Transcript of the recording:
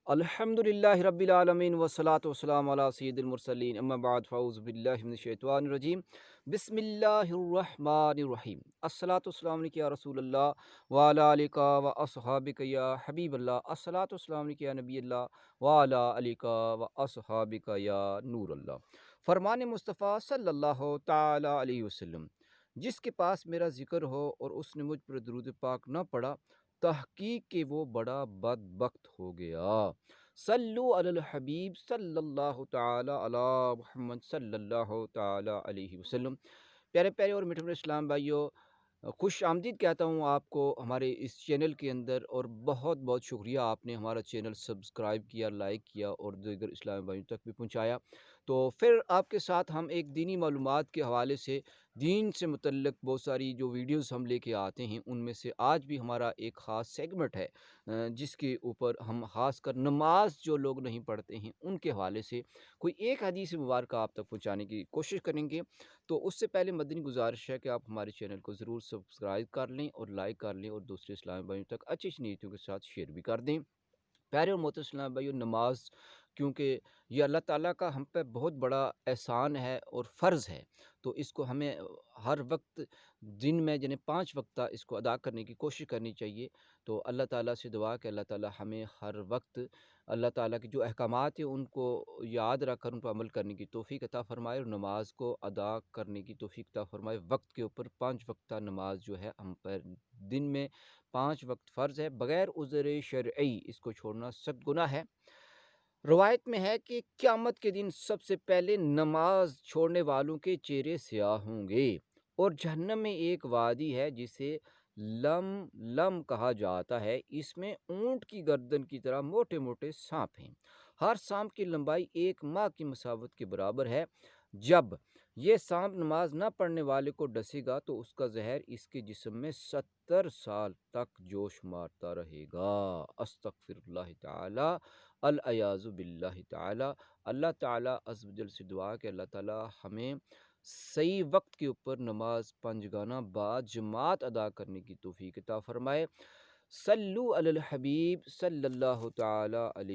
الحمد للہ رب العالمین والصلاة والسلام علی سید المرسلین اما بعد فاعوذ باللہ من الشیطان الرجیم بسم اللہ الرحمن الرحیم الصلاة والسلام علیکہ یا رسول اللہ وعلی آلکہ و اصحابکہ یا حبیب اللہ الصلاة والسلام علیکہ یا نبی اللہ وعلی آلکہ و اصحابکہ یا نور اللہ۔ فرمان مصطفیٰ صلی اللہ تعالی علیہ وسلم، جس کے پاس میرا ذکر ہو اور اس نے مجھ پر درود پاک نہ پڑھا، تحقیق کہ وہ بڑا بدبخت ہو گیا۔ صلو علی الحبیب صلی اللہ تعالی علی محمد صلی اللہ تعالی علیہ وسلم۔ پیارے پیارے اور میٹھے میٹھے اسلام بھائیوں، خوش آمدید کہتا ہوں آپ کو ہمارے اس چینل کے اندر، اور بہت بہت شکریہ آپ نے ہمارا چینل سبسکرائب کیا، لائک کیا اور دیگر اسلام بھائیوں تک بھی پہنچایا۔ تو پھر آپ کے ساتھ ہم ایک دینی معلومات کے حوالے سے، دین سے متعلق بہت ساری جو ویڈیوز ہم لے کے آتے ہیں، ان میں سے آج بھی ہمارا ایک خاص سیگمنٹ ہے جس کے اوپر ہم خاص کر نماز جو لوگ نہیں پڑھتے ہیں ان کے حوالے سے کوئی ایک حدیث مبارکہ آپ تک پہنچانے کی کوشش کریں گے۔ تو اس سے پہلے مدنی گزارش ہے کہ آپ ہمارے چینل کو ضرور سبسکرائب کر لیں اور لائک کر لیں، اور دوسرے اسلام بھائیوں تک اچھی نیتوں کے ساتھ شیئر بھی کر دیں۔ پیارے اور محترم اسلام بھائیوں، نماز کیونکہ یہ اللہ تعالیٰ کا ہم پہ بہت بڑا احسان ہے اور فرض ہے، تو اس کو ہمیں ہر وقت دن میں یعنی 5 وقتہ اس کو ادا کرنے کی کوشش کرنی چاہیے۔ تو اللہ تعالیٰ سے دعا کہ اللہ تعالیٰ ہمیں ہر وقت اللہ تعالیٰ کے جو احکامات ہیں ان کو یاد رکھ کر ان پر عمل کرنے کی توفیق عطا فرمائے، اور نماز کو ادا کرنے کی توفیق عطا فرمائے۔ وقت کے اوپر 5 وقتہ نماز جو ہے ہم پر دن میں 5 وقت فرض ہے، بغیر عذر شرعی اس کو چھوڑنا سخت گناہ ہے۔ روایت میں ہے کہ قیامت کے دن سب سے پہلے نماز چھوڑنے والوں کے چہرے سیاہ ہوں گے، اور جہنم میں ایک وادی ہے جسے لم لم کہا جاتا ہے، اس میں اونٹ کی گردن کی طرح موٹے موٹے سانپ ہیں، ہر سانپ کی لمبائی 1 ماہ کی مسافت کے برابر ہے۔ جب یہ سانپ نماز نہ پڑھنے والے کو ڈسے گا تو اس کا زہر اس کے جسم میں 70 سال تک جوش مارتا رہے گا۔ استغفر اللہ تعالی، العیاذ باللہ تعالی۔ اللہ تعالیٰ عز و جل سے دعا کہ اللہ تعالیٰ ہمیں صحیح وقت کے اوپر نماز 5 گانا با جماعت ادا کرنے کی توفیق عطا فرمائے۔ صلو علی الحبیب صلی اللہ تعالی علیہ